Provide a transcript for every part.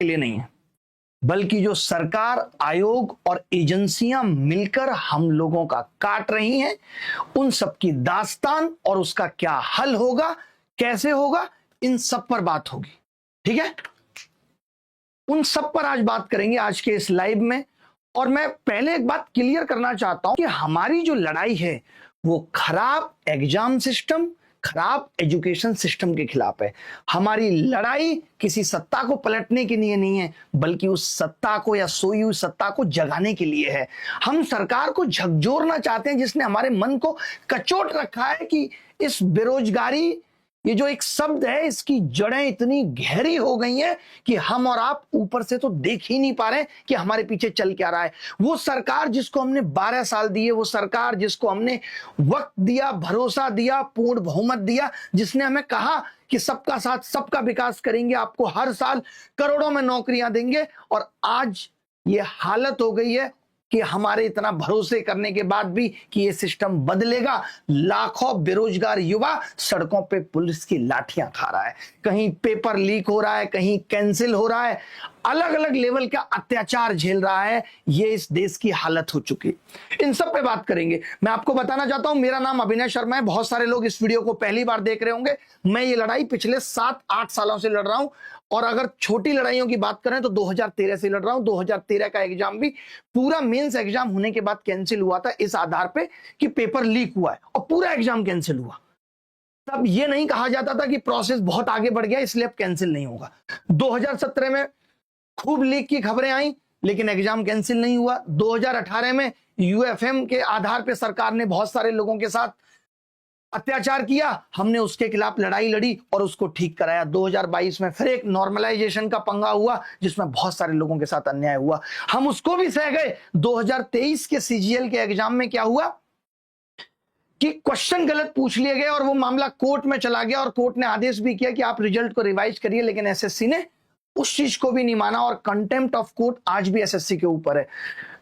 के लिए नहीं है, बल्कि जो सरकार, आयोग और एजेंसियां मिलकर हम लोगों का काट रही हैं, उन सब की दास्तान और उसका क्या हल होगा, कैसे होगा, इन सब पर बात होगी। ठीक है, उन सब पर आज बात करेंगे आज के इस लाइव में। और मैं पहले एक बात क्लियर करना चाहता हूं कि हमारी जो लड़ाई है वो खराब एग्जाम सिस्टम, खराब एजुकेशन सिस्टम के खिलाफ है। हमारी लड़ाई किसी सत्ता को पलटने के लिए नहीं है, बल्कि उस सत्ता को या सोई हुई सत्ता को जगाने के लिए है। हम सरकार को झकझोरना चाहते हैं, जिसने हमारे मन को कचोट रखा है कि इस बेरोजगारी, ये जो एक शब्द है, इसकी जड़ें इतनी गहरी हो गई हैं कि हम और आप ऊपर से तो देख ही नहीं पा रहे कि हमारे पीछे चल क्या रहा है। वो सरकार जिसको हमने 12 साल दिए, वो सरकार जिसको हमने वक्त दिया, भरोसा दिया, पूर्ण बहुमत दिया, जिसने हमें कहा कि सबका साथ सबका विकास करेंगे, आपको हर साल करोड़ों में नौकरियां देंगे, और आज ये हालत हो गई है कि हमारे इतना भरोसे करने के बाद भी कि ये सिस्टम बदलेगा, लाखों बेरोजगार युवा सड़कों पे पुलिस की लाठियां खा रहा है, कहीं पेपर लीक हो रहा है, कहीं कैंसिल हो रहा है, अलग अलग लेवल का अत्याचार झेल रहा है। ये इस देश की हालत हो चुकी। इन सब पे बात करेंगे। मैं आपको बताना चाहता हूं, मेरा नाम अभिनय शर्मा है। बहुत सारे लोग इस वीडियो को पहली बार देख रहे होंगे। मैं ये लड़ाई पिछले 7-8 सालों से लड़ रहा हूं, और अगर छोटी लड़ाइयों की बात करें तो 2013 से लड़ रहा हूं। 2013 का एग्जाम भी पूरा मेंस एग्जाम होने के बाद कैंसिल हुआ था, इस आधार पे कि पेपर लीक हुआ है, और पूरा एग्जाम कैंसिल हुआ। तब ये नहीं कहा जाता था कि प्रोसेस बहुत आगे बढ़ गया इसलिए अब कैंसिल नहीं होगा। 2017 में खूब लीक की खबरें आई, लेकिन एग्जाम कैंसिल नहीं हुआ। 2018 में यूएफएम के आधार पर सरकार ने बहुत सारे लोगों के साथ अत्याचार किया, हमने उसके खिलाफ लड़ाई लड़ी और उसको ठीक कराया। 2022 में फिर एक नॉर्मलाइजेशन का पंगा हुआ, जिसमें बहुत सारे लोगों के साथ अन्याय हुआ, हम उसको भी सह गए। 2023 के सीजीएल के एग्जाम में क्या हुआ कि क्वेश्चन गलत पूछ लिए गए और वो मामला कोर्ट में चला गया, और कोर्ट ने आदेश भी किया कि आप रिजल्ट को रिवाइज करिए, लेकिन एसएससी ने उस चीज को भी नहीं माना, और कंटेम्प्ट ऑफ कोर्ट आज भी एसएससी के ऊपर है।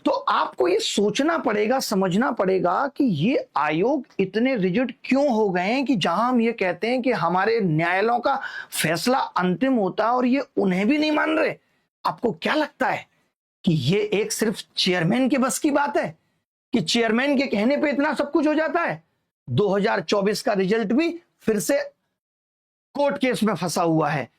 तो आपको ये सोचना पड़ेगा, समझना पड़ेगा कि ये आयोग इतने रिजिड क्यों हो गए हैं कि जहां हम ये कहते हैं कि हमारे न्यायालयों का फैसला अंतिम होता है और ये उन्हें भी नहीं मान रहे। आपको क्या लगता है कि ये एक सिर्फ चेयरमैन के बस की बात है कि चेयरमैन के कहने पे इतना सब कुछ हो जाता है? 2024 का रिजल्ट भी फिर से कोर्ट केस में फंसा हुआ है।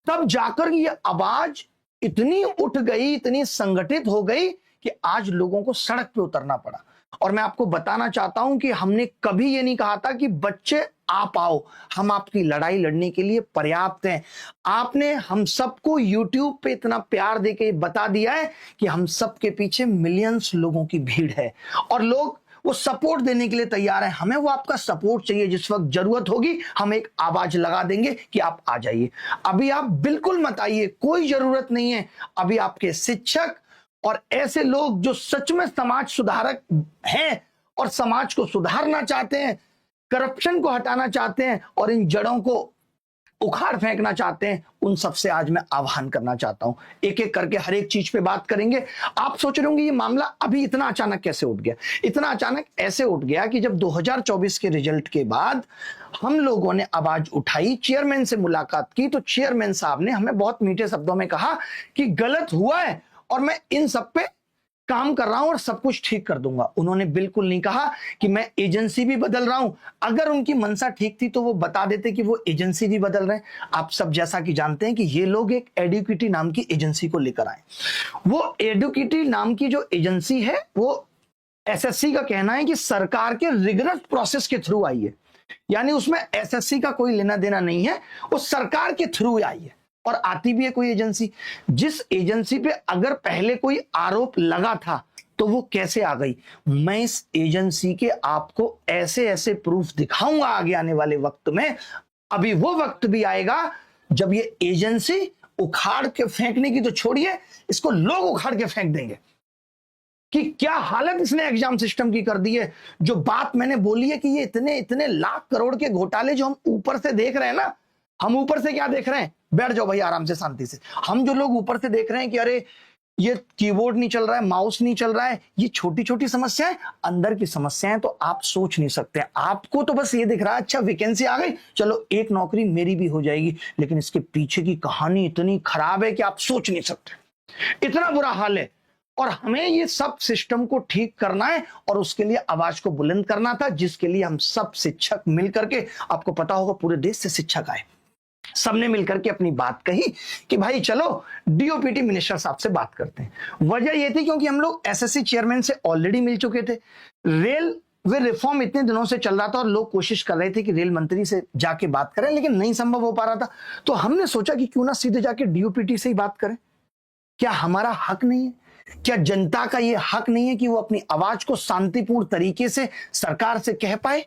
तब जाकर ये आवाज इतनी उठ गई, इतनी संगठित हो गई कि आज लोगों को सड़क पे उतरना पड़ा। और मैं आपको बताना चाहता हूं कि हमने कभी ये नहीं कहा था कि बच्चे आप आओ, हम आपकी लड़ाई लड़ने के लिए पर्याप्त हैं। आपने हम सबको YouTube पे इतना प्यार देके बता दिया है कि हम सबके पीछे मिलियंस लोगों की भीड़ है, और लोग वो सपोर्ट देने के लिए तैयार है। हमें वो आपका सपोर्ट चाहिए। जिस वक्त जरूरत होगी हम एक आवाज लगा देंगे कि आप आ जाइए। अभी आप बिल्कुल मत आइए, कोई जरूरत नहीं है। अभी आपके शिक्षक और ऐसे लोग जो सच में समाज सुधारक हैं और समाज को सुधारना चाहते हैं, करप्शन को हटाना चाहते हैं और इन जड़ों को उखाड़ फेंकना चाहते हैं, उन सबसे आज मैं आह्वान करना चाहता हूं। एक एक करके हर एक चीज पे बात करेंगे। आप सोच रहे होंगे ये मामला अभी इतना अचानक कैसे उठ गया? इतना अचानक ऐसे उठ गया कि जब 2024 के रिजल्ट के बाद हम लोगों ने आवाज उठाई, चेयरमैन से मुलाकात की, तो चेयरमैन साहब ने हमें बहुत मीठे शब्दों में कहा कि गलत हुआ है और मैं इन सब पे काम कर रहा हूं और सब कुछ ठीक कर दूंगा। उन्होंने बिल्कुल नहीं कहा कि मैं एजेंसी भी बदल रहा हूं। अगर उनकी मनसा ठीक थी तो वो बता देते कि वो एजेंसी भी बदल रहे हैं। आप सब जैसा कि जानते हैं कि ये लोग एक एडुकेटी नाम की एजेंसी को लेकर आए। वो एडुकेटी नाम की जो एजेंसी है वो एसएससी का कहना है कि सरकार के रिगरस प्रोसेस के थ्रू आई है, यानी उसमें एसएससी का कोई लेना देना नहीं है, वो सरकार के थ्रू आई है। और आती भी है कोई एजेंसी, जिस एजेंसी पे अगर पहले कोई आरोप लगा था तो वो कैसे आ गई? मैं इस एजेंसी के आपको ऐसे ऐसे प्रूफ दिखाऊंगा आगे आने वाले वक्त में। अभी वो वक्त भी आएगा जब ये एजेंसी उखाड़ के फेंकने की तो छोड़िए, इसको लोग उखाड़ के फेंक देंगे कि क्या हालत इसने एग्जाम सिस्टम की कर दी है। जो बात मैंने बोली है कि ये इतने इतने लाख करोड़ के घोटाले जो हम ऊपर से देख रहे हैं ना, हम ऊपर से क्या देख रहे हैं? बैठ जाओ भाई आराम से, शांति से। हम जो लोग ऊपर से देख रहे हैं कि अरे ये कीबोर्ड नहीं चल रहा है, माउस नहीं चल रहा है, ये छोटी छोटी समस्याएं, अंदर की समस्याएं तो आप सोच नहीं सकते। आपको तो बस ये दिख रहा है अच्छा वैकेंसी आ गई, चलो एक नौकरी मेरी भी हो जाएगी, लेकिन इसके पीछे की कहानी इतनी खराब है कि आप सोच नहीं सकते, इतना बुरा हाल है। और हमें ये सब सिस्टम को ठीक करना है और उसके लिए आवाज को बुलंद करना था, जिसके लिए हम सब शिक्षक मिलकर के, आपको पता होगा पूरे देश से शिक्षक आए, सबने मिलकर के अपनी बात कही कि भाई चलो डीओपीटी मिनिस्टर साहब से बात करते हैं। वजह यह थी क्योंकि हम लोग एसएससी चेयरमैन से ऑलरेडी मिल चुके थे, रेलवे रिफॉर्म इतने दिनों से चल रहा था और लोग कोशिश कर रहे थे कि रेल मंत्री से जाके बात करें, लेकिन नहीं संभव हो पा रहा था। तो हमने सोचा कि क्यों ना सीधे जाके डीओपीटी से ही बात करें। क्या हमारा हक नहीं है? क्या जनता का यह हक नहीं है कि वो अपनी आवाज को शांतिपूर्ण तरीके से सरकार से कह पाए?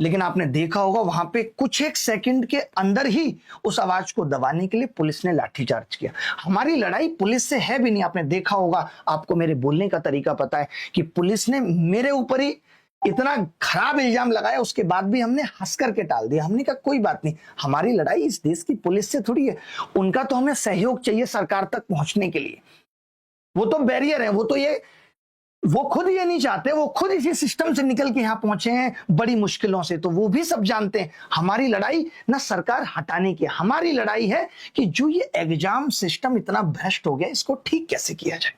लेकिन आपने देखा होगा वहां पे कुछ एक सेकंड के अंदर ही उस आवाज को दबाने के लिए पुलिस ने लाठीचार्ज किया। हमारी लड़ाई पुलिस से है भी नहीं। आपने देखा होगा, आपको मेरे बोलने का तरीका पता है कि पुलिस ने मेरे ऊपर ही इतना खराब इल्जाम लगाया, उसके बाद भी हमने हंस करके टाल दिया। हमने कहा कोई बात नहीं, हमारी लड़ाई इस देश की पुलिस से थोड़ी है, उनका तो हमें सहयोग चाहिए सरकार तक पहुंचने के लिए। वो तो बैरियर है, वो खुद ये नहीं चाहते, वो खुद इसी सिस्टम से निकल के यहां पहुंचे हैं बड़ी मुश्किलों से, तो वो भी सब जानते हैं। हमारी लड़ाई ना सरकार हटाने की, हमारी लड़ाई है कि जो ये एग्जाम सिस्टम इतना भ्रष्ट हो गया, इसको ठीक कैसे किया जाए।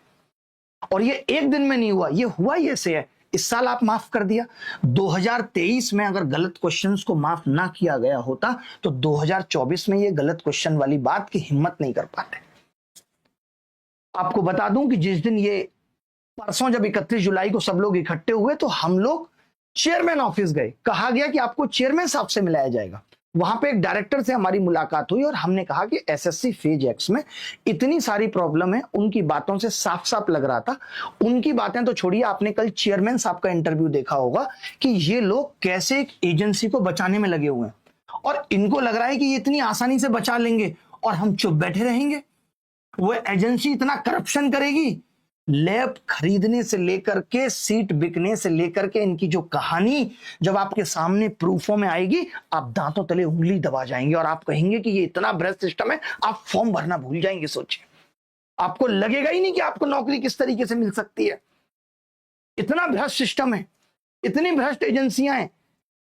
और ये एक दिन में नहीं हुआ, ये हुआ ये से है। इस साल आप माफ कर दिया, 2023 में अगर गलत क्वेश्चंस को माफ ना किया गया होता तो 2024 में ये गलत क्वेश्चन वाली बात की हिम्मत नहीं कर पाते। आपको बता दूं कि जिस दिन ये परसों जब 31 जुलाई को सब लोग इकट्ठे हुए तो हम लोग चेयरमैन ऑफिस गए, कहा गया कि आपको चेयरमैन साहब से मिलाया जाएगा। वहां पे एक डायरेक्टर से हमारी मुलाकात हुई और हमने कहा कि एसएससी फेज एक्स में इतनी सारी प्रॉब्लम है, उनकी बातों से साफ साफ लग रहा था। उनकी बातें तो छोड़िए, आपने कल चेयरमैन साहब का इंटरव्यू देखा होगा कि ये लोग कैसे एक एजेंसी को बचाने में लगे हुए हैं और इनको लग रहा है कि ये इतनी आसानी से बचा लेंगे और हम चुप बैठे रहेंगे। वो एजेंसी इतना करप्शन करेगी, लैब खरीदने से लेकर के सीट बिकने से लेकर के इनकी जो कहानी जब आपके सामने प्रूफों में आएगी, आप दांतों तले उंगली दबा जाएंगे और आप कहेंगे कि ये इतना भ्रष्ट सिस्टम है, आप फॉर्म भरना भूल जाएंगे। सोचिए, आपको लगेगा ही नहीं कि आपको नौकरी किस तरीके से मिल सकती है। इतना भ्रष्ट सिस्टम है, इतनी भ्रष्ट एजेंसियां हैं।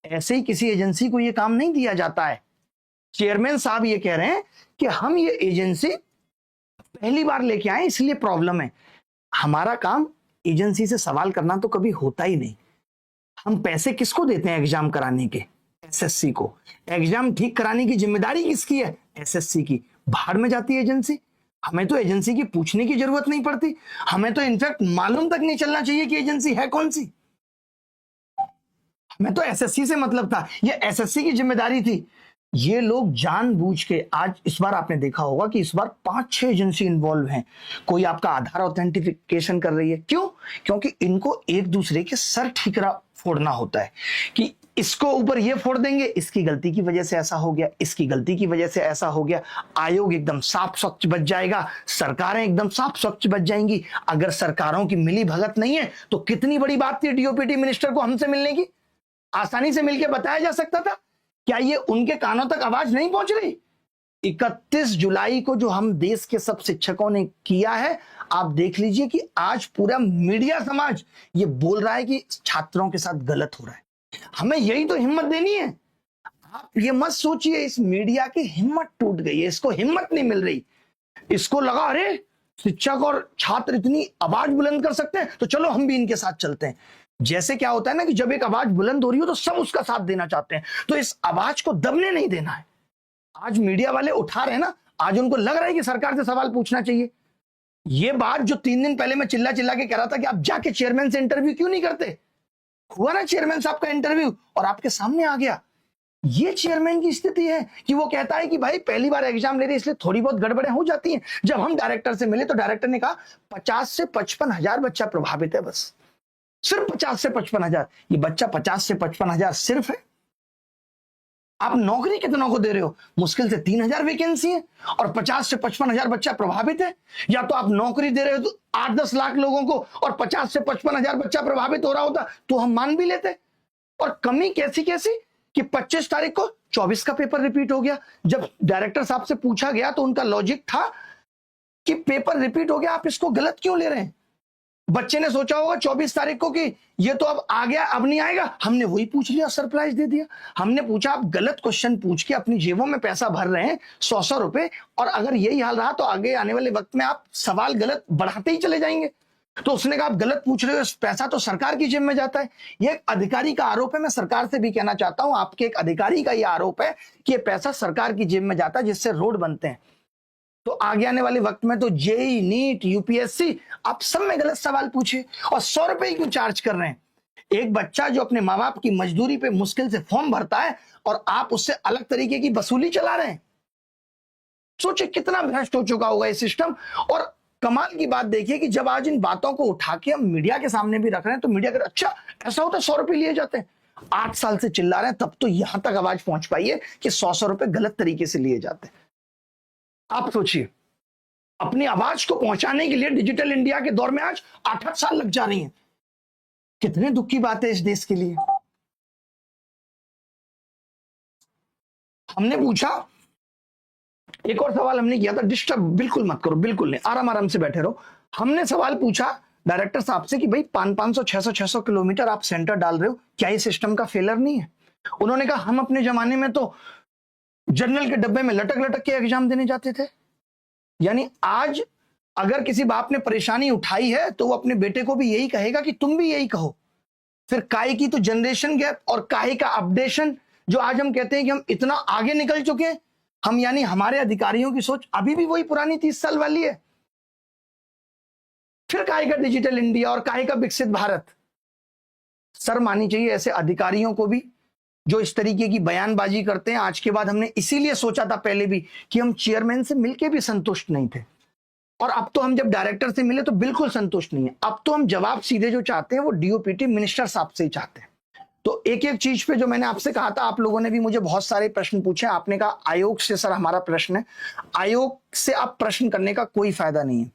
ऐसे ही किसी एजेंसी को यह काम नहीं दिया जाता है। चेयरमैन साहब ये कह रहे हैं कि हम ये एजेंसी पहली बार लेके आए इसलिए प्रॉब्लम है। हमारा काम एजेंसी से सवाल करना तो कभी होता ही नहीं। हम पैसे किसको देते हैं एग्जाम कराने के? एसएससी को। एग्जाम ठीक कराने की जिम्मेदारी किसकी है? एसएससी की। बाहर में जाती है एजेंसी। हमें तो एजेंसी की पूछने की जरूरत नहीं पड़ती, हमें तो इनफैक्ट मालूम तक नहीं चलना चाहिए कि एजेंसी है कौन सी। हमें तो एसएससी से मतलब था, ये एसएससी की जिम्मेदारी थी। ये लोग जानबूझ के, आज इस बार आपने देखा होगा कि इस बार 5-6 एजेंसी इन्वॉल्व हैं। कोई आपका आधार ऑथेंटिफिकेशन कर रही है, क्यों? क्योंकि इनको एक दूसरे के सर ठीकरा फोड़ना होता है कि इसको ऊपर ये फोड़ देंगे, इसकी गलती की वजह से ऐसा हो गया, इसकी गलती की वजह से ऐसा हो गया। आयोग एकदम साफ स्वच्छ बच जाएगा, सरकारें एकदम साफ स्वच्छ बच जाएंगी। अगर सरकारों की मिली भगत नहीं है तो कितनी बड़ी बात थी डीओपीटी मिनिस्टर को हमसे मिलने की, आसानी से मिलकर बताया जा सकता था। क्या ये उनके कानों तक आवाज नहीं पहुंच रही? 31 जुलाई को जो हम देश के सब शिक्षकों ने किया है, आप देख लीजिए कि आज पूरा मीडिया समाज ये बोल रहा है कि छात्रों के साथ गलत हो रहा है। हमें यही तो हिम्मत देनी है। आप ये मत सोचिए इस मीडिया की हिम्मत टूट गई है, इसको हिम्मत नहीं मिल रही। इसको लगा अरे शिक्षक और छात्र इतनी आवाज बुलंद कर सकते हैं तो चलो हम भी इनके साथ चलते हैं। जैसे क्या होता है ना कि जब एक आवाज बुलंद हो रही हो तो सब उसका साथ देना चाहते हैं, तो इस आवाज को दबने नहीं देना है। आज मीडिया वाले उठा रहे हैं ना, आज उनको लग रहा है कि सरकार से सवाल पूछना चाहिए। ये बात जो 3 दिन पहले मैं चिल्ला चिल्ला के कह रहा था कि आप जाके चेयरमैन से इंटरव्यू क्यों नहीं करते, हुआ ना चेयरमैन साहब का इंटरव्यू और आपके सामने आ गया। ये चेयरमैन की स्थिति है कि वो कहता है कि भाई पहली बार एग्जाम ले रहे इसलिए थोड़ी बहुत गड़बड़ें हो जाती हैं। जब हम डायरेक्टर से मिले तो डायरेक्टर ने कहा 50 से 55 हजार बच्चा प्रभावित है, बस सिर्फ 50 से 55 हजार। ये बच्चा 50 से 55 हजार सिर्फ है। आप नौकरी कितनों को दे रहे हो? मुश्किल से 3,000 वैकेंसी है और 50 से 55 हजार बच्चा प्रभावित है। या तो आप नौकरी दे रहे हो तो 8-10 लाख लोगों को और 50 से 55 हजार बच्चा प्रभावित हो रहा होता तो हम मान भी लेते। और कमी कैसी कैसी कि 25 तारीख को 24 का पेपर रिपीट हो गया। जब डायरेक्टर साहब से पूछा गया तो उनका लॉजिक था कि पेपर रिपीट हो गया, आप इसको गलत क्यों ले रहे हैं? बच्चे ने सोचा होगा 24 तारीख को कि ये तो अब आ गया, अब नहीं आएगा, हमने वही पूछ लिया, सरप्राइज दे दिया। हमने पूछा, आप गलत क्वेश्चन पूछ के अपनी जेबों में पैसा भर रहे हैं 100 रुपए, और अगर यही हाल रहा तो आगे आने वाले वक्त में आप सवाल गलत बढ़ाते ही चले जाएंगे। तो उसने कहा, आप गलत पूछ रहे हो, पैसा तो सरकार की जेब में जाता है। ये एक अधिकारी का आरोप है। मैं सरकार से भी कहना चाहता हूं, आपके एक अधिकारी का ये आरोप है कि ये पैसा सरकार की जेब में जाता है, जिससे रोड बनते हैं। तो आगे आने वाले वक्त में तो जेई, नीट, यूपीएससी, आप सब में गलत सवाल पूछे, और 100 रुपए क्यों चार्ज कर रहे हैं? एक बच्चा जो अपने माँ बाप की मजदूरी पे मुश्किल से फॉर्म भरता है, और आप उससे अलग तरीके की वसूली चला रहे हैं। सोचिए कितना भ्रष्ट हो चुका होगा ये सिस्टम। और कमाल की बात देखिए कि जब आज इन बातों को उठा के हम मीडिया के सामने भी रख रहे हैं, तो मीडिया कर, अच्छा ऐसा होता है, 100 रुपए लिए जाते हैं। 8 साल से चिल्ला रहे हैं, तब तो यहां तक आवाज पहुंच पाई है कि 100 रुपए गलत तरीके से लिए जाते हैं। आप सोचिए, अपनी आवाज को पहुंचाने के लिए डिजिटल इंडिया के दौर में आज 8 साल लग जा रही हैं। कितने दुख की बात है इस देश के लिए। हमने पूछा, एक और सवाल हमने किया था, डिस्टर्ब बिल्कुल मत करो, बिल्कुल नहीं, आराम आराम से बैठे रहो। हमने सवाल पूछा डायरेक्टर साहब से कि भाई 500 600 किलोमीटर आप सेंटर डाल रहे हो, क्या ये सिस्टम का फेलर नहीं है? उन्होंने कहा, हम अपने जमाने में तो जनरल के डब्बे में लटक लटक के एग्जाम देने जाते थे। यानी आज अगर किसी बाप ने परेशानी उठाई है तो वो अपने बेटे को भी यही कहेगा कि तुम भी यही कहो। फिर काहे की तो जनरेशन गैप और काहे का अपडेशन, जो आज हम कहते हैं कि हम इतना आगे निकल चुके हैं, हम यानी हमारे अधिकारियों की सोच अभी भी वही पुरानी 30 साल वाली है। फिर काहे का डिजिटल इंडिया और काहे का विकसित भारत? शर्म आनी चाहिए ऐसे अधिकारियों को भी जो इस तरीके की बयानबाजी करते हैं। आज के बाद हमने इसीलिए सोचा था पहले भी कि हम चेयरमैन से मिलके भी संतुष्ट नहीं थे, और अब तो हम जब डायरेक्टर से मिले तो बिल्कुल संतुष्ट नहीं है। अब तो हम जवाब सीधे जो चाहते हैं वो डीओपीटी मिनिस्टर साहब से ही चाहते हैं। तो एक एक चीज पे जो मैंने आपसे कहा था, आप लोगों ने भी मुझे बहुत सारे प्रश्न पूछे। आपने कहा आयोग से सर हमारा प्रश्न है, आयोग से आप प्रश्न करने का कोई फायदा नहीं है।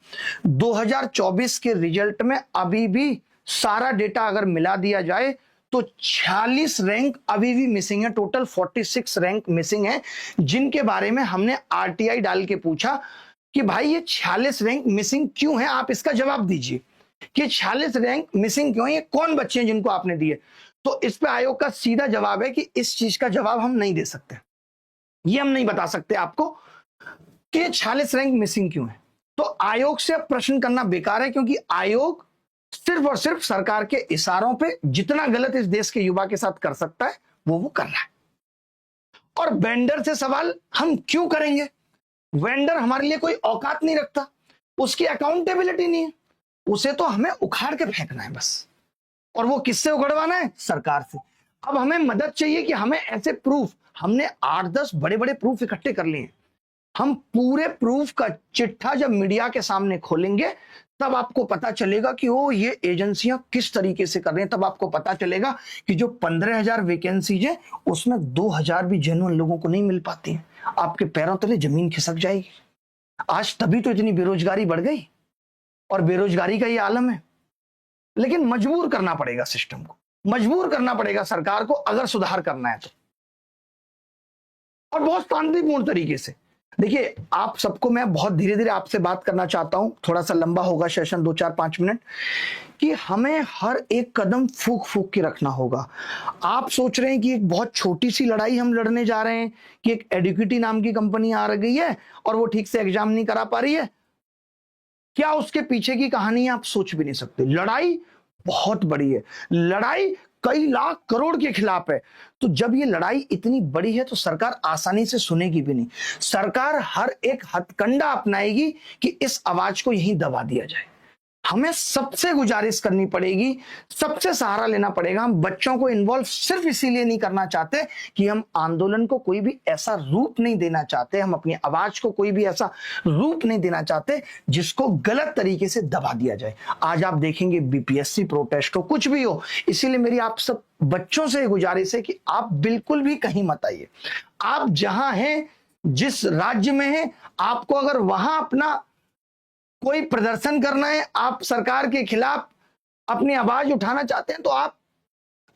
2024 के रिजल्ट में अभी भी सारा डेटा अगर मिला दिया जाए तो 46 रैंक अभी भी मिसिंग है। टोटल 46 रैंक मिसिंग है, जिनके बारे में हमने आरटीआई डाल के पूछा कि भाई ये 46 रैंक मिसिंग क्यों है, आप इसका जवाब दीजिए कि 46 रैंक मिसिंग क्यों है, ये कौन बच्चे हैं जिनको आपने दिए। तो इस पे आयोग का सीधा जवाब है कि इस चीज का जवाब हम नहीं दे सकते, ये हम नहीं बता सकते आपको कि 46 रैंक मिसिंग क्यों है। तो आयोग से प्रश्न करना बेकार है, क्योंकि आयोग सिर्फ और सिर्फ सरकार के इशारों पे जितना गलत इस देश के युवा के साथ कर सकता है वो कर रहा है। और वेंडर से सवाल हम क्यों करेंगे? वेंडर हमारे लिए कोई औकात नहीं रखता, उसकी अकाउंटेबिलिटी नहीं है, उसे तो हमें उखाड़ के फेंकना है बस। और वो किससे उगड़वाना है? सरकार से। अब हमें मदद चाहिए कि हमें ऐसे प्रूफ, हमने 8-10 बड़े बड़े प्रूफ इकट्ठे कर लिए हैं। हम पूरे प्रूफ का चिट्ठा जब मीडिया के सामने खोलेंगे तब आपको पता चलेगा कि वो ये एजेंसियां किस तरीके से कर रही हैं। तब आपको पता चलेगा कि जो 15,000 वैकेंसीज है उसमें 2,000 भी जेन्युइन लोगों को नहीं मिल पाती हैं। आपके पैरों तले जमीन खिसक जाएगी। आज तभी तो इतनी बेरोजगारी बढ़ गई, और बेरोजगारी का ये आलम है। लेकिन मजबूर करना पड़ेगा सिस्टम को, मजबूर करना पड़ेगा सरकार को अगर सुधार करना है तो, और बहुत शांतिपूर्ण तरीके से। देखिए, आप सबको मैं बहुत धीरे धीरे आपसे बात करना चाहता हूं, थोड़ा सा लंबा होगा सेशन, 2-4-5 मिनट, कि हमें हर एक कदम फूक फूक के रखना होगा। आप सोच रहे हैं कि एक बहुत छोटी सी लड़ाई हम लड़ने जा रहे हैं कि एक एडुकेटी नाम की कंपनी आ गई है और वो ठीक से एग्जाम नहीं करा पा रही है। क्या उसके पीछे की कहानी आप सोच भी नहीं सकते। लड़ाई बहुत बड़ी है, लड़ाई कई लाख करोड़ के खिलाफ है। तो जब ये लड़ाई इतनी बड़ी है तो सरकार आसानी से सुनेगी भी नहीं। सरकार हर एक हथकंडा अपनाएगी कि इस आवाज को यहीं दबा दिया जाए। हमें सबसे गुजारिश करनी पड़ेगी, सबसे सहारा लेना पड़ेगा। हम बच्चों को इन्वॉल्व सिर्फ इसीलिए नहीं करना चाहते कि हम आंदोलन को कोई भी ऐसा रूप नहीं देना चाहते, हम अपनी आवाज को कोई भी ऐसा रूप नहीं देना चाहते जिसको गलत तरीके से दबा दिया जाए। आज आप देखेंगे बीपीएससी प्रोटेस्ट हो, कुछ भी हो, इसीलिए मेरी आप सब बच्चों से गुजारिश है कि आप बिल्कुल भी कहीं मत आइए। आप जहां हैं, जिस राज्य में हैं, आपको अगर वहां अपना कोई प्रदर्शन करना है, आप सरकार के खिलाफ अपनी आवाज उठाना चाहते हैं, तो आप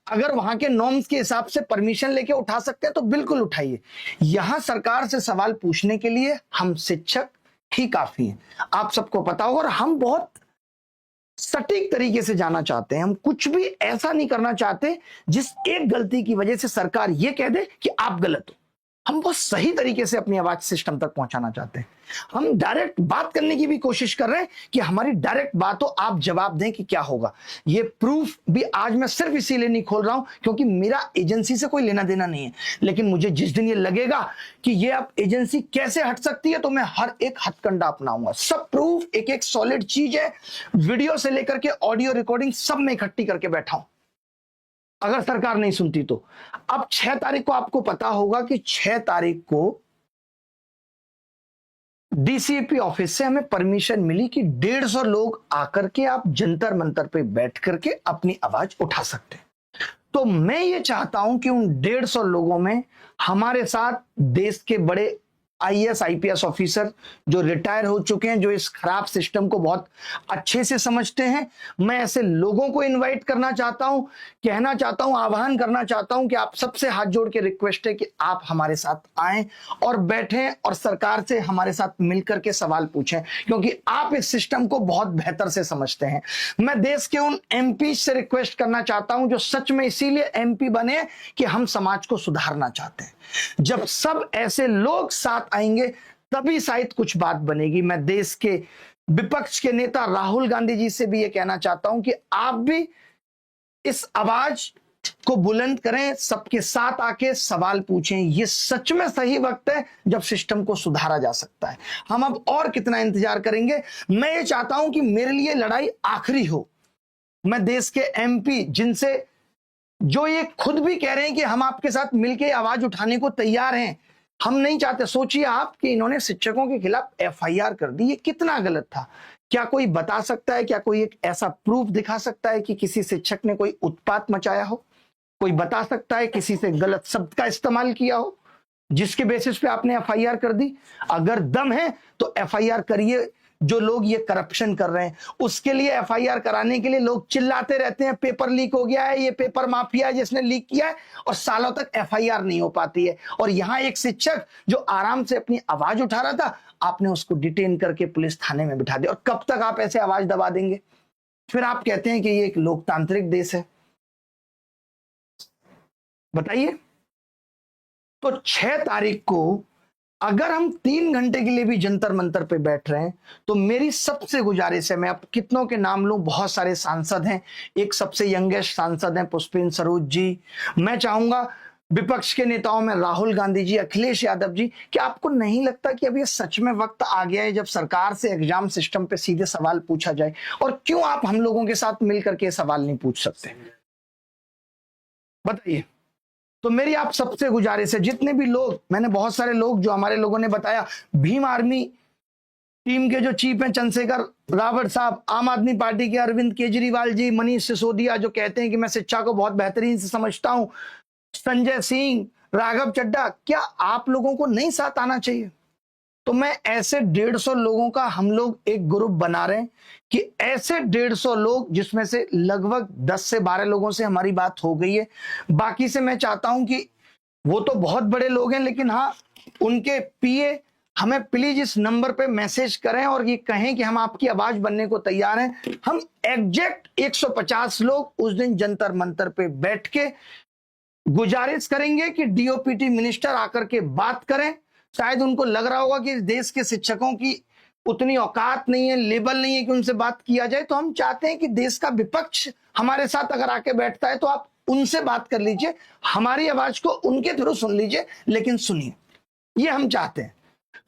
अगर वहां के नॉर्म्स के हिसाब से परमिशन लेके उठा सकते हैं तो बिल्कुल उठाइए। यहां सरकार से सवाल पूछने के लिए हम शिक्षक, ही काफी है। आप सबको पता होगा, और हम बहुत सटीक तरीके से जाना चाहते हैं। हम कुछ भी ऐसा नहीं करना चाहते जिस एक गलती की वजह से सरकार ये कह दे कि आप गलत हो। हम बहुत सही तरीके से अपनी आवाज सिस्टम तक पहुंचाना चाहते हैं। हम डायरेक्ट बात करने की भी कोशिश कर रहे हैं कि हमारी डायरेक्ट बात हो, आप जवाब दें कि क्या होगा। ये प्रूफ भी आज मैं सिर्फ इसीलिए नहीं खोल रहा हूं क्योंकि मेरा एजेंसी से कोई लेना देना नहीं है, लेकिन मुझे जिस दिन ये लगेगा कि ये अब एजेंसी कैसे हट सकती है तो मैं हर एक हथकंडा अपनाऊंगा। सब प्रूफ एक एक सॉलिड चीज है, वीडियो से लेकर के ऑडियो रिकॉर्डिंग सब में इकट्ठी करके बैठा हूं। अगर सरकार नहीं सुनती तो अब 6 तारीख को आपको पता होगा कि 6 तारीख को डीसीपी ऑफिस से हमें परमिशन मिली कि 150 लोग आकर के आप जंतर मंतर पे बैठ करके अपनी आवाज उठा सकते हैं। तो मैं ये चाहता हूं कि उन 150 लोगों में हमारे साथ देश के बड़े आईएएस आईपीएस ऑफिसर जो रिटायर हो चुके हैं, जो इस खराब सिस्टम को बहुत अच्छे से समझते हैं, मैं ऐसे लोगों को इनवाइट करना चाहता हूं, कहना चाहता हूं, आह्वान करना चाहता हूं कि आप सबसे हाथ जोड़ के रिक्वेस्ट है कि आप हमारे साथ आएं और बैठें और सरकार से हमारे साथ मिलकर के सवाल पूछें, क्योंकि आप इस सिस्टम को बहुत बेहतर से समझते हैं। मैं देश के उन एमपी से रिक्वेस्ट करना चाहता हूं जो सच में इसीलिए एमपी बने कि हम समाज को सुधारना चाहते हैं। जब सब ऐसे लोग साथ आएंगे तभी शायद कुछ बात बनेगी। मैं देश के विपक्ष के नेता राहुल गांधी जी से भी ये कहना चाहता हूं कि आप भी इस आवाज को बुलंद करें, सबके साथ आके सवाल पूछें। ये सच में सही वक्त है जब सिस्टम को सुधारा जा सकता है। हम अब और कितना इंतजार करेंगे। मैं ये चाहता हूं कि मेरे लिए लड़ाई आखिरी हो। मैं देश के एमपी जिनसे जो ये खुद भी कह रहे हैं कि हम आपके साथ मिलकर आवाज उठाने को तैयार हैं, हम नहीं चाहते। सोचिए आप कि इन्होंने शिक्षकों के खिलाफ एफआईआर कर दी, ये कितना गलत था। क्या कोई बता सकता है, क्या कोई एक ऐसा प्रूफ दिखा सकता है कि किसी शिक्षक ने कोई उत्पात मचाया हो? कोई बता सकता है किसी से गलत शब्द का इस्तेमाल किया हो जिसके बेसिस पे आपने एफआईआर कर दी? अगर दम है तो एफआईआर करिए। जो लोग ये करप्शन कर रहे हैं उसके लिए एफआईआर कराने के लिए लोग चिल्लाते रहते हैं पेपर लीक हो गया है, ये पेपर माफिया है जिसने लीक किया है, और सालों तक एफआईआर नहीं हो पाती है। और यहां एक शिक्षक जो आराम से अपनी आवाज उठा रहा था, आपने उसको डिटेन करके पुलिस थाने में बिठा दिया। और कब तक आप ऐसे आवाज दबा देंगे? फिर आप कहते हैं कि ये एक लोकतांत्रिक देश है। बताइए। तो 6 तारीख को अगर हम 3 घंटे के लिए भी जंतर मंतर पे बैठ रहे हैं तो मेरी सबसे गुजारिश है, मैं अब कितनों के नाम लूं, बहुत सारे सांसद हैं। एक सबसे यंगेस्ट सांसद हैं पुष्पेंद्र सरोज जी। मैं चाहूंगा विपक्ष के नेताओं में राहुल गांधी जी, अखिलेश यादव जी, क्या आपको नहीं लगता कि अब ये सच में वक्त आ गया है जब सरकार से एग्जाम सिस्टम पे सीधे सवाल पूछा जाए? और क्यों आप हम लोगों के साथ मिलकर के सवाल नहीं पूछ सकते? बताइए। तो मेरी आप सबसे गुजारिश है, जितने भी लोग, मैंने बहुत सारे लोग जो हमारे लोगों ने बताया, भीम आर्मी टीम के जो चीफ हैं चंद्रशेखर रावत साहब, आम आदमी पार्टी के अरविंद केजरीवाल जी, मनीष सिसोदिया जो कहते हैं कि मैं शिक्षा को बहुत बेहतरीन से समझता हूं, संजय सिंह, राघव चड्ढा, क्या आप लोगों को नहीं साथ आना चाहिए? तो मैं ऐसे 150 लोगों का हम लोग एक ग्रुप बना रहे हैं कि ऐसे 150 लोग, जिसमें से लगभग 10 से 12 लोगों से हमारी बात हो गई है। बाकी से मैं चाहता हूं कि वो तो बहुत बड़े लोग हैं, लेकिन हाँ, उनके पीए हमें प्लीज इस नंबर पे मैसेज करें और ये कहें कि हम आपकी आवाज बनने को तैयार हैं। हम एग्जैक्ट 150 लोग उस दिन जंतर मंतर पे बैठ के गुजारिश करेंगे कि डीओपीटी मिनिस्टर आकर के बात करें। शायद उनको लग रहा होगा कि इस देश के शिक्षकों की उतनी औकात नहीं है, लेवल नहीं है कि उनसे बात किया जाए। तो हम चाहते हैं कि देश का विपक्ष हमारे साथ अगर आके बैठता है तो आप उनसे बात कर लीजिए, हमारी आवाज को उनके थ्रू सुन लीजिए, लेकिन सुनिए, ये हम चाहते हैं।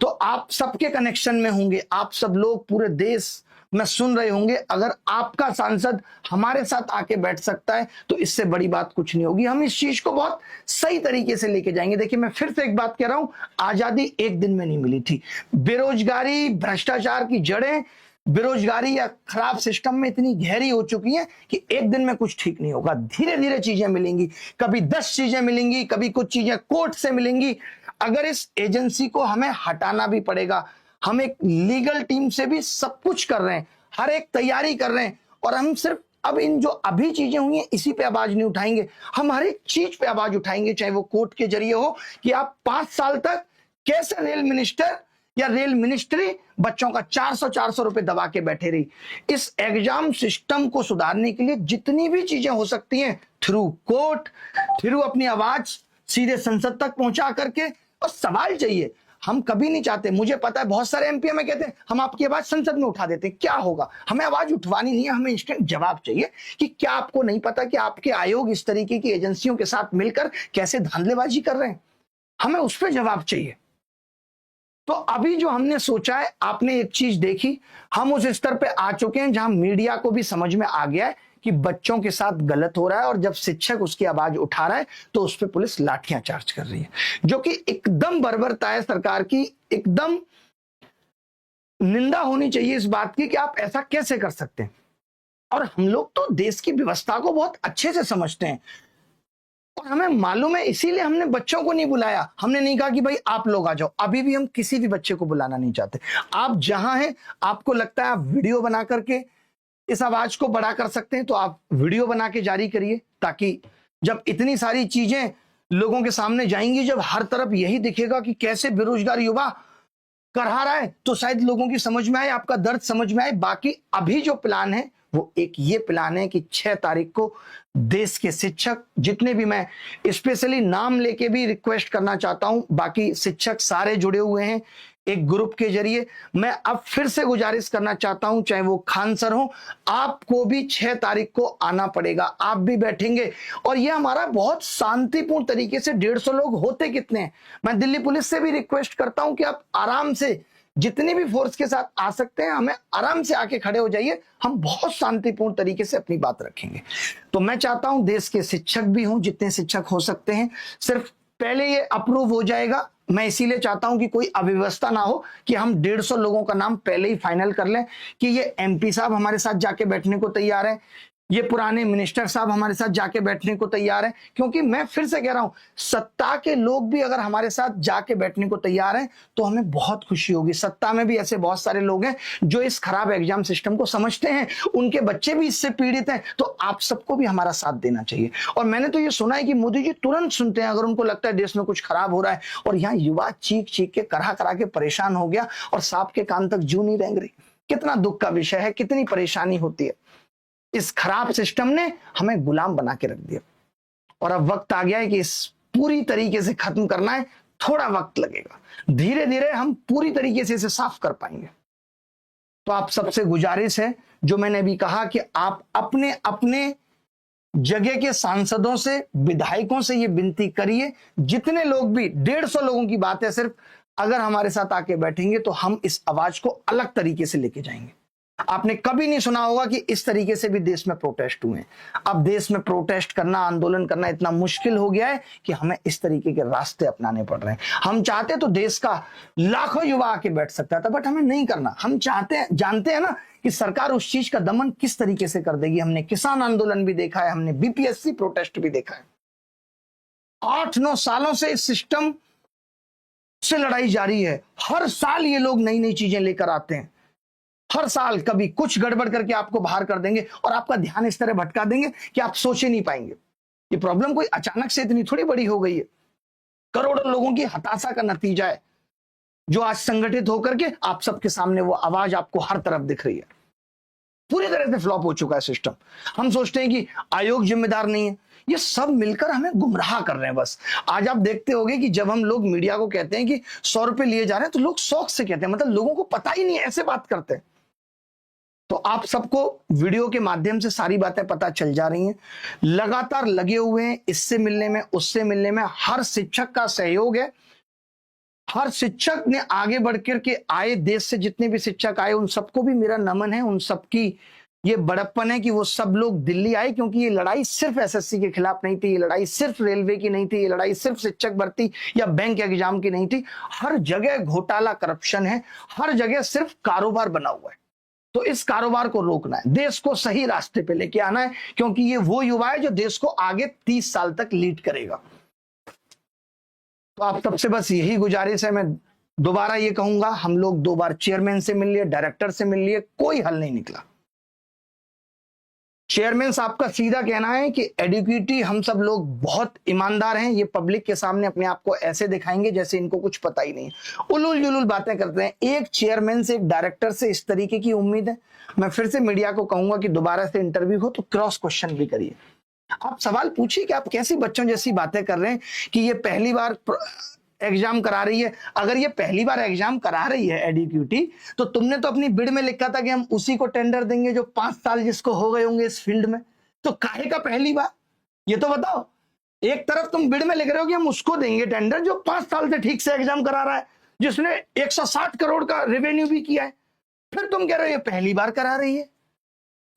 तो आप सबके कनेक्शन में होंगे, आप सब लोग पूरे देश में सुन रहे होंगे। अगर आपका सांसद हमारे साथ आके बैठ सकता है तो इससे बड़ी बात कुछ नहीं होगी। हम इस चीज को बहुत सही तरीके से लेके जाएंगे। देखिए, मैं फिर से एक बात कह रहा हूं, आजादी एक दिन में नहीं मिली थी। बेरोजगारी, भ्रष्टाचार की जड़ें, बेरोजगारी या खराब सिस्टम में इतनी गहरी हो चुकी है कि एक दिन में कुछ ठीक नहीं होगा। धीरे धीरे चीजें मिलेंगी, कभी 10 चीजें मिलेंगी, कभी कुछ चीजें कोर्ट से मिलेंगी। अगर इस एजेंसी को हमें हटाना भी पड़ेगा, हम एक लीगल टीम से भी सब कुछ कर रहे हैं, हर एक तैयारी कर रहे हैं। और हम सिर्फ अब इन जो अभी चीजें हुई हैं इसी पे आवाज नहीं उठाएंगे, हम हर एक चीज पे आवाज उठाएंगे, चाहे वो कोर्ट के जरिए हो कि आप 5 साल तक कैसे रेल मिनिस्टर या रेल मिनिस्ट्री बच्चों का 400 रुपए दबा के बैठे रही। इस एग्जाम सिस्टम को सुधारने के लिए जितनी भी चीजें हो सकती हैं, थ्रू कोर्ट, थ्रू अपनी आवाज सीधे संसद तक पहुंचा करके, और सवाल चाहिए। हम कभी नहीं चाहते, मुझे पता है बहुत सारे एमपी में कहते हैं हम आपकी आवाज संसद में उठा देते हैं, क्या होगा? हमें आवाज उठवानी नहीं है, हमें इंस्टेंट जवाब चाहिए कि क्या आपको नहीं पता कि आपके आयोग इस तरीके की एजेंसियों के साथ मिलकर कैसे धांधलेबाजी कर रहे हैं? हमें उस पर जवाब चाहिए। तो अभी जो हमने सोचा है, आपने एक चीज देखी, हम उस स्तर पे आ चुके हैं जहां मीडिया को भी समझ में आ गया है कि बच्चों के साथ गलत हो रहा है, और जब शिक्षक उसकी आवाज उठा रहा है तो उस पर पुलिस लाठियां चार्ज कर रही है, जो कि एकदम बर्बरता है सरकार की। एकदम निंदा होनी चाहिए इस बात की कि आप ऐसा कैसे कर सकते हैं। और हम लोग तो देश की व्यवस्था को बहुत अच्छे से समझते हैं, और हमें मालूम है, इसीलिए हमने बच्चों को नहीं बुलाया। हमने नहीं कहा कि भाई आप लोग आ जाओ, अभी भी हम किसी भी बच्चे को बुलाना नहीं चाहते। आप जहां हैं, आपको लगता है आप वीडियो बना करके इस आवाज को बड़ा कर सकते हैं तो आप वीडियो बना के जारी करिए, ताकि जब इतनी सारी चीजें लोगों के सामने जाएंगी, जब हर तरफ यही दिखेगा कि कैसे बेरोजगार युवा करहा रहा है, तो शायद लोगों की समझ में आए, आपका दर्द समझ में आए। बाकी अभी जो प्लान है वो एक ये प्लान है कि 6 तारीख को देश के शिक्षक जितने भी, मैं स्पेशली नाम लेके भी रिक्वेस्ट करना चाहता हूं, बाकी शिक्षक सारे जुड़े हुए हैं एक ग्रुप के जरिए। मैं अब फिर से गुजारिश करना चाहता हूं, चाहे वो खान सर हो, आपको भी 6 तारीख को आना पड़ेगा। आप भी बैठेंगे, और ये हमारा बहुत शांतिपूर्ण तरीके से, 150 लोग होते कितने हैं, मैं दिल्ली पुलिस से भी रिक्वेस्ट करता हूं कि आप आराम से जितनी भी फोर्स के साथ आ सकते हैं, हमें आराम से आके खड़े हो जाइए, हम बहुत शांतिपूर्ण तरीके से अपनी बात रखेंगे। तो मैं चाहता हूं देश के शिक्षक भी हों, जितने शिक्षक हो सकते हैं, सिर्फ पहले ये अप्रूव हो जाएगा। मैं इसीलिए चाहता हूं कि कोई अव्यवस्था ना हो कि हम 150 लोगों का नाम पहले ही फाइनल कर लें कि ये एमपी साहब हमारे साथ जाके बैठने को तैयार है, ये पुराने मिनिस्टर साहब हमारे साथ जाके बैठने को तैयार है। क्योंकि मैं फिर से कह रहा हूं, सत्ता के लोग भी अगर हमारे साथ जाके बैठने को तैयार हैं तो हमें बहुत खुशी होगी। सत्ता में भी ऐसे बहुत सारे लोग हैं जो इस खराब एग्जाम सिस्टम को समझते हैं, उनके बच्चे भी इससे पीड़ित हैं, तो आप सबको भी हमारा साथ देना चाहिए। और मैंने तो ये सुना है कि मोदी जी तुरंत सुनते हैं अगर उनको लगता है देश में कुछ खराब हो रहा है, और यहाँ युवा चीख चीख के करा करा के परेशान हो गया और सांप के कान तक जू नहीं रेंग रही। कितना दुख का विषय है, कितनी परेशानी होती है। इस खराब सिस्टम ने हमें गुलाम बना के रख दिया, और अब वक्त आ गया है कि इस पूरी तरीके से खत्म करना है। थोड़ा वक्त लगेगा, धीरे धीरे हम पूरी तरीके से इसे साफ कर पाएंगे। तो आप सबसे गुजारिश है, जो मैंने अभी कहा, कि आप अपने अपने जगह के सांसदों से, विधायकों से ये विनती करिए, जितने लोग भी, 150 लोगों की बात है सिर्फ, अगर हमारे साथ आके बैठेंगे तो हम इस आवाज को अलग तरीके से लेके जाएंगे। आपने कभी नहीं सुना होगा कि इस तरीके से भी देश में प्रोटेस्ट हुए। अब देश में प्रोटेस्ट करना, आंदोलन करना इतना मुश्किल हो गया है कि हमें इस तरीके के रास्ते अपनाने पड़ रहे हैं। हम चाहते तो देश का लाखों युवा आके बैठ सकता था, बट हमें नहीं करना। हम जानते हैं ना कि सरकार उस चीज का दमन किस तरीके से कर देगी। हमने किसान आंदोलन भी देखा है, हमने बीपीएससी प्रोटेस्ट भी देखा है। 8-9 सालों से इस सिस्टम से लड़ाई जारी है। हर साल ये लोग नई नई चीजें लेकर आते हैं, हर साल कभी कुछ गड़बड़ करके आपको बाहर कर देंगे और आपका ध्यान इस तरह भटका देंगे कि आप सोच ही नहीं पाएंगे। ये प्रॉब्लम कोई अचानक से इतनी थोड़ी बड़ी हो गई है, करोड़ों लोगों की हताशा का नतीजा है, जो आज संगठित होकर के आप सबके सामने वो आवाज आपको हर तरफ दिख रही है। पूरी तरह से फ्लॉप हो चुका है सिस्टम। हम सोचते हैं कि आयोग जिम्मेदार नहीं है, ये सब मिलकर हमें गुमराह कर रहे हैं बस। आज आप देखते होंगे कि जब हम लोग मीडिया को कहते हैं कि 100 रुपए लिए जा रहे हैं, तो लोग शौक से कहते हैं, मतलब लोगों को पता ही नहीं, ऐसे बात करते हैं। तो आप सबको वीडियो के माध्यम से सारी बातें पता चल जा रही हैं। लगातार लगे हुए हैं इससे मिलने में, उससे मिलने में। हर शिक्षक का सहयोग है, हर शिक्षक ने आगे बढ़ करके आए, देश से जितने भी शिक्षक आए उन सबको भी मेरा नमन है। उन सबकी ये बड़प्पन है कि वो सब लोग दिल्ली आए, क्योंकि ये लड़ाई सिर्फ एसएससी के खिलाफ नहीं थी, ये लड़ाई सिर्फ रेलवे की नहीं थी, ये लड़ाई सिर्फ शिक्षक भर्ती या बैंक एग्जाम की नहीं थी। हर जगह घोटाला, करप्शन है, हर जगह सिर्फ कारोबार बना हुआ है। तो इस कारोबार को रोकना है, देश को सही रास्ते पे लेके आना है, क्योंकि ये वो युवा है जो देश को आगे 30 साल तक लीड करेगा। तो आप सबसे बस यही गुजारिश है। मैं दोबारा ये कहूंगा, हम लोग 2 बार चेयरमैन से मिल लिए, डायरेक्टर से मिल लिए, कोई हल नहीं निकला। चेयरमैन साहब का सीधा कहना है कि एडुकेटी हम सब लोग बहुत ईमानदार हैं, ये पब्लिक के सामने अपने आप को ऐसे दिखाएंगे जैसे इनको कुछ पता ही नहीं है, उलूल जुलूल बातें करते हैं। एक चेयरमैन से, एक डायरेक्टर से इस तरीके की उम्मीद है। मैं फिर से मीडिया को कहूंगा कि दोबारा से इंटरव्यू हो तो क्रॉस क्वेश्चन भी करिए। आप सवाल पूछिए कि आप कैसी बच्चों जैसी बातें कर रहे हैं कि ये पहली बार एग्जाम करा रही है। अगर ये पहली बार एग्जाम करा रही है एडुकेटी, तो तुमने तो अपनी बिड में लिखा था कि हम उसी को टेंडर देंगे जो 5 साल जिसको हो गए होंगे इस फील्ड में। तो काहे का पहली बार, ये तो बताओ। एक तरफ तुम बिड में लिख रहे हो कि हम उसको देंगे टेंडर जो 5 साल से ठीक से एग्जाम करा रहा है, जिसने 160 करोड़ का रेवेन्यू भी किया है, फिर तुम कह रहे हो ये पहली बार करा रही है।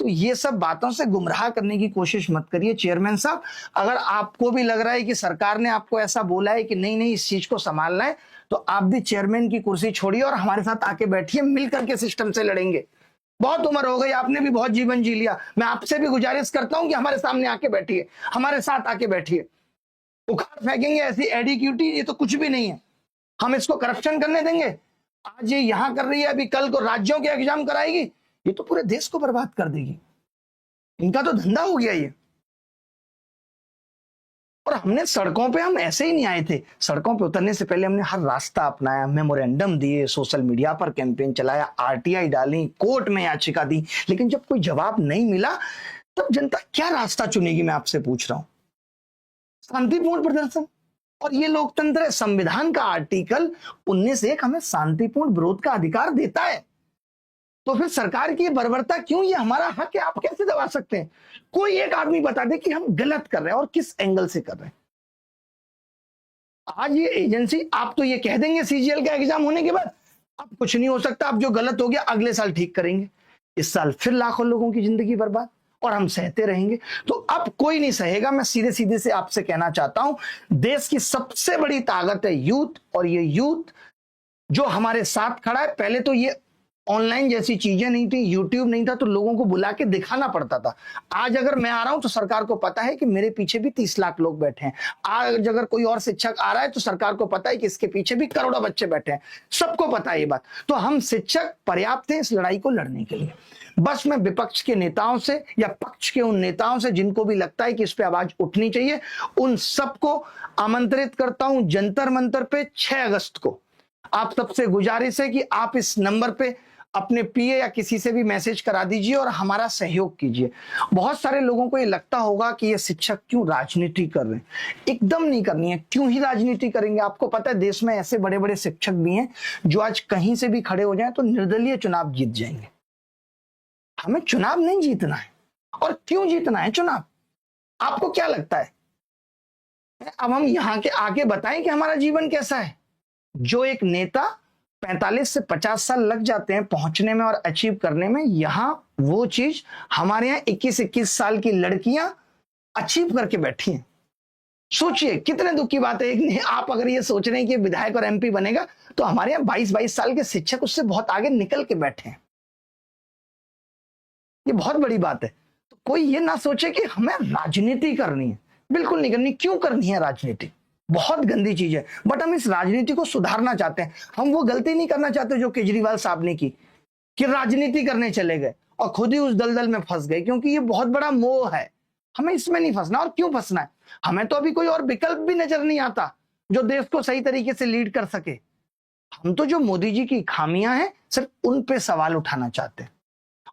तो ये सब बातों से गुमराह करने की कोशिश मत करिए चेयरमैन साहब। अगर आपको भी लग रहा है कि सरकार ने आपको ऐसा बोला है कि नहीं नहीं इस चीज को संभालना है, तो आप भी चेयरमैन की कुर्सी छोड़िए और हमारे साथ आके बैठिए, मिलकर के सिस्टम से लड़ेंगे। बहुत उम्र हो गई, आपने भी बहुत जीवन जी लिया। मैं आपसे भी गुजारिश करता हूं कि हमारे सामने आके बैठिए, हमारे साथ आके बैठिए। उखाड़ फेंकेंगे ऐसी एडुकेटी, ये तो कुछ भी नहीं है। हम इसको करप्शन करने देंगे? आज ये यहां कर रही है, अभी कल को राज्यों के एग्जाम कराएगी, ये तो पूरे देश को बर्बाद कर देगी। इनका तो धंधा हो गया ये। और हमने सड़कों पे, हम ऐसे ही नहीं आए थे, सड़कों पे उतरने से पहले हमने हर रास्ता अपनाया, मेमोरेंडम दिए, सोशल मीडिया पर कैंपेन चलाया, आरटीआई डाली, कोर्ट में याचिका दी, लेकिन जब कोई जवाब नहीं मिला तब जनता क्या रास्ता चुनेगी? मैं आपसे पूछ रहा हूं। शांतिपूर्ण प्रदर्शन, और ये लोकतंत्र है। संविधान का आर्टिकल 19(1) हमें शांतिपूर्ण विरोध का अधिकार देता है। तो फिर सरकार की बर्बरता क्यों? ये हमारा हक है, आप कैसे दबा सकते हैं? कोई एक आदमी बता दे कि हम गलत कर रहे हैं और किस एंगल से कर रहे हैं। आज ये एजेंसी, आप तो ये कह देंगे सीजीएल का एग्जाम होने के बाद अब कुछ नहीं हो सकता, अब जो गलत हो गया अगले साल ठीक करेंगे। इस साल फिर लाखों लोगों की जिंदगी बर्बाद और हम सहते रहेंगे। तो अब कोई नहीं सहेगा। मैं सीधे सीधे से आपसे कहना चाहता हूं, देश की सबसे बड़ी ताकत है यूथ, और ये यूथ जो हमारे साथ खड़ा है। पहले तो ये ऑनलाइन जैसी चीजें नहीं थी, यूट्यूब नहीं था, तो लोगों को बुला के दिखाना पड़ता था। आज अगर मैं आ रहा हूं तो सरकार को पता है कि मेरे पीछे भी 30 लाख लोग बैठे हैं। आज अगर कोई और शिक्षक आ रहा है तो सरकार को पता है कि इसके पीछे भी करोड़ों बच्चे बैठे हैं। सबको पता है ये बात। तो हम शिक्षक पर्याप्त हैं इस लड़ाई को लड़ने के लिए। बस मैं विपक्ष के नेताओं से या पक्ष के उन नेताओं से जिनको भी लगता है कि इस पे आवाज उठनी चाहिए, उन सबको आमंत्रित करता हूं जंतर मंतर पे 6 अगस्त को। आप सबसे गुजारिश है कि आप इस नंबर पे अपने पीए या किसी से भी मैसेज करा दीजिए और हमारा सहयोग कीजिए। बहुत सारे लोगों को ये लगता होगा कि ये शिक्षक क्यों राजनीति कर रहे हैं। एकदम नहीं करनी है। क्यों ही राजनीति करेंगे? आपको पता है देश में ऐसे बड़े बड़े शिक्षक भी हैं जो आज कहीं से भी खड़े हो जाएं तो निर्दलीय चुनाव जीत जाएंगे। हमें चुनाव नहीं जीतना है। और क्यों जीतना है चुनाव? आपको क्या लगता है? अब हम यहां के आगे बताएं कि हमारा जीवन कैसा है। जो एक नेता 45 से 50 साल लग जाते हैं पहुंचने में और अचीव करने में, यहां वो चीज हमारे यहां 21-21 साल की लड़कियां अचीव करके बैठी हैं। सोचिए कितने दुख की बात है। एक आप अगर ये सोच रहे हैं कि विधायक और एमपी बनेगा, तो हमारे यहां 22-22 साल के शिक्षक उससे बहुत आगे निकल के बैठे हैं। ये बहुत बड़ी बात है। तो कोई ये ना सोचे कि हमें राजनीति करनी है। बिल्कुल नहीं करनी। क्यों करनी है राजनीति? बहुत गंदी चीज है। बट हम इस राजनीति को सुधारना चाहते हैं। हम वो गलती नहीं करना चाहते जो केजरीवाल साहब ने की, कि राजनीति करने चले गए और खुद ही उस दलदल में फंस गए, क्योंकि ये बहुत बड़ा मोह है। हमें इसमें नहीं फंसना। और क्यों फंसना है? हमें तो अभी कोई और विकल्प भी नजर नहीं आता जो देश को सही तरीके से लीड कर सके। हम तो जो मोदी जी की खामियां हैं सिर्फ उन पे सवाल उठाना चाहते हैं।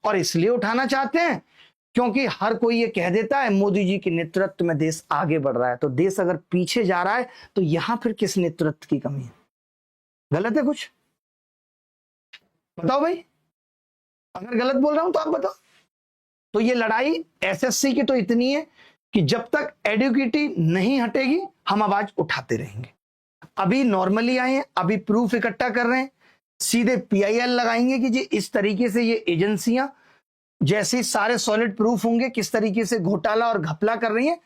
और इसलिए उठाना चाहते हैं क्योंकि हर कोई ये कह देता है मोदी जी के नेतृत्व में देश आगे बढ़ रहा है। तो देश अगर पीछे जा रहा है तो यहां फिर किस नेतृत्व की कमी है? गलत है कुछ? बताओ भाई। अगर गलत बोल रहा हूं तो आप बताओ। तो ये लड़ाई एसएससी की तो इतनी है कि जब तक एडुकेटी नहीं हटेगी हम आवाज उठाते रहेंगे। अभी नॉर्मली आए हैं, अभी प्रूफ इकट्ठा कर रहे हैं, सीधे पीआईएल लगाएंगे कि जी इस तरीके से ये एजेंसियां जैसे सारे सॉलिड प्रूफ होंगे किस तरीके से घोटाला और घपला कर रही हैं,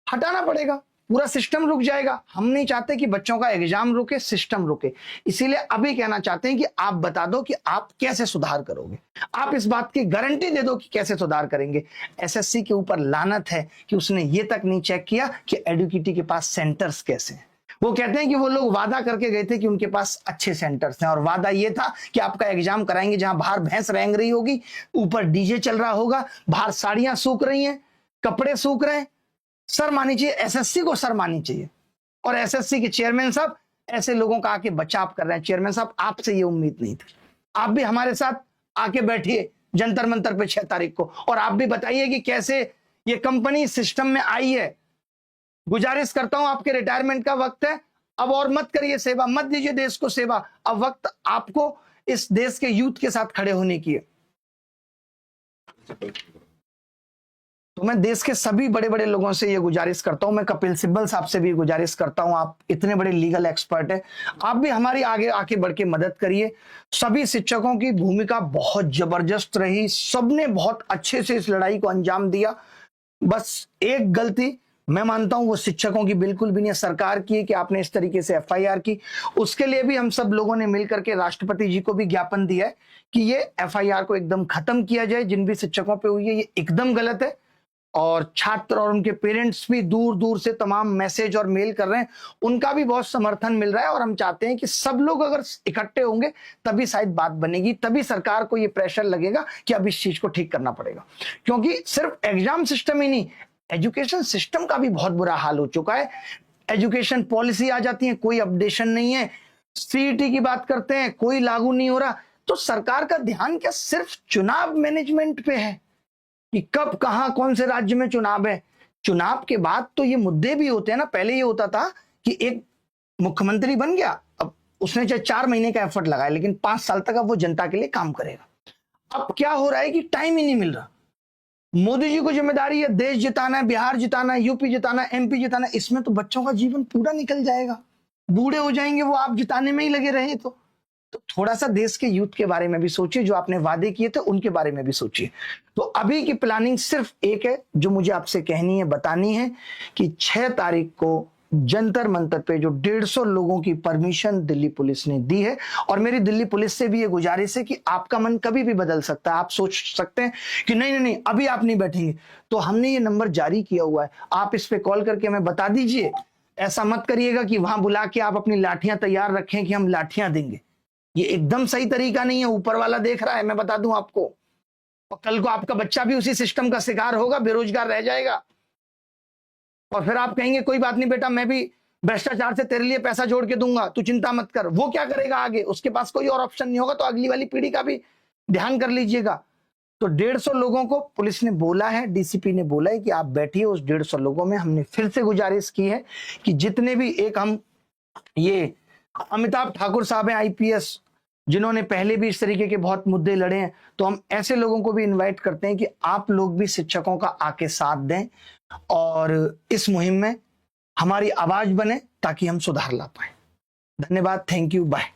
हटाना पड़ेगा। पूरा सिस्टम रुक जाएगा। हम नहीं चाहते कि बच्चों का एग्जाम रुके, सिस्टम रुके। इसीलिए अभी कहना चाहते हैं कि आप बता दो कि आप कैसे सुधार करोगे। आप इस बात की गारंटी दे दो कि कैसे सुधार करेंगे। एसएससी के ऊपर लानत है कि उसने ये तक नहीं चेक किया कि एडुकेटी के पास सेंटर्स कैसे हैं। वो कहते हैं कि वो लोग वादा करके गए थे कि उनके पास अच्छे सेंटर्स हैं, और वादा ये था कि आपका एग्जाम कराएंगे जहां बाहर भैंस रेंग रही होगी, ऊपर डीजे चल रहा होगा, बाहर साड़ियां सूख रही हैं, कपड़े सूख रहे हैं। सर मानी चाहिए, एसएससी को सर मानी चाहिए। और एसएससी के चेयरमैन साहब ऐसे लोगों का आके बचाव कर रहे हैं। चेयरमैन साहब, आपसे ये उम्मीद नहीं थी। आप भी हमारे साथ आके बैठिए जंतर मंतर पे 6 तारीख को, और आप भी बताइए कि कैसे ये कंपनी सिस्टम में आई है। गुजारिश करता हूं, आपके रिटायरमेंट का वक्त है, अब और मत करिए सेवा, मत दीजिए देश को सेवा। अब वक्त आपको इस देश के यूथ के साथ खड़े होने की है। तो मैं देश के सभी बड़े बड़े लोगों से ये गुजारिश करता हूं, मैं कपिल सिब्बल साहब से भी गुजारिश करता हूं, आप इतने बड़े लीगल एक्सपर्ट हैं, आप भी हमारी आगे आके बढ़ के मदद करिए। सभी शिक्षकों की भूमिका बहुत जबरदस्त रही, सबने बहुत अच्छे से इस लड़ाई को अंजाम दिया। बस एक गलती मैं मानता हूं वो शिक्षकों की बिल्कुल भी नहीं, सरकार की है कि आपने इस तरीके से एफआईआर की। उसके लिए भी हम सब लोगों ने मिलकर के राष्ट्रपति जी को भी ज्ञापन दिया है कि ये एफआईआर को एकदम खत्म किया जाए, जिन भी शिक्षकों पे हुई है ये एकदम गलत है। और छात्र और उनके पेरेंट्स भी दूर दूर से तमाम मैसेज और मेल कर रहे हैं, उनका भी बहुत समर्थन मिल रहा है। और हम चाहते हैं कि सब लोग अगर इकट्ठे होंगे तभी शायद बात बनेगी, तभी सरकार को ये प्रेशर लगेगा कि अब इस चीज को ठीक करना पड़ेगा। क्योंकि सिर्फ एग्जाम सिस्टम ही नहीं, एजुकेशन सिस्टम का भी बहुत बुरा हाल हो चुका है। एजुकेशन पॉलिसी आ जाती है, कोई अपडेशन नहीं है। सीईटी की बात करते हैं, कोई लागू नहीं हो रहा। तो सरकार का ध्यान क्या सिर्फ चुनाव मैनेजमेंट पे है कि कब कहां कौन से राज्य में चुनाव है? चुनाव के बाद तो ये मुद्दे भी होते हैं ना। पहले ये होता था कि एक मुख्यमंत्री बन गया, अब उसने चाहे 4 महीने का एफर्ट लगाया, लेकिन 5 साल तक अब वो जनता के लिए काम करेगा। अब क्या हो रहा है कि टाइम ही नहीं मिल रहा। मोदी जी को जिम्मेदारी है देश जिताना है, बिहार जिताना है, यूपी जिताना है, एमपी जिताना है। इसमें तो बच्चों का जीवन पूरा निकल जाएगा, बूढ़े हो जाएंगे वो आप जिताने में ही लगे रहे। तो थोड़ा सा देश के यूथ के बारे में भी सोचिए, जो आपने वादे किए थे उनके बारे में भी सोचिए। तो अभी की प्लानिंग सिर्फ एक है जो मुझे आपसे कहनी है, बतानी है, कि 6 तारीख को जंतर मंतर पे जो 150 लोगों की परमिशन दिल्ली पुलिस ने दी है, और मेरी दिल्ली पुलिस से भी ये गुजारिश है कि आपका मन कभी भी बदल सकता है। आप सोच सकते हैं कि नहीं नहीं नहीं अभी आप नहीं बैठेंगे, तो हमने ये नंबर जारी किया हुआ है, आप इस पे कॉल करके हमें बता दीजिए। ऐसा मत करिएगा कि वहां बुला के आप अपनी लाठियां तैयार रखें कि हम लाठियां देंगे। ये एकदम सही तरीका नहीं है, ऊपर वाला देख रहा है, मैं बता दूं आपको। और कल को आपका बच्चा भी उसी सिस्टम का शिकार होगा, बेरोजगार रह जाएगा, और फिर आप कहेंगे कोई बात नहीं बेटा, मैं भी भ्रष्टाचार से तेरे लिए पैसा जोड़ के दूंगा, तू चिंता मत कर। वो क्या करेगा आगे? उसके पास कोई और ऑप्शन नहीं होगा। तो अगली वाली पीढ़ी का भी ध्यान कर लीजिएगा। तो 150 लोगों को पुलिस ने बोला है, डीसीपी ने बोला है कि आप बैठिए। उस 150 लोगों में हमने फिर से गुजारिश की है कि जितने भी, एक हम ये अमिताभ ठाकुर साहब हैं आईपीएस, जिन्होंने पहले भी इस तरीके के बहुत मुद्दे लड़े हैं, तो हम ऐसे लोगों को भी इनवाइट करते हैं कि आप लोग भी शिक्षकों का आके साथ दें और इस मुहिम में हमारी आवाज बने ताकि हम सुधार ला पाए। धन्यवाद, थैंक यू, बाय।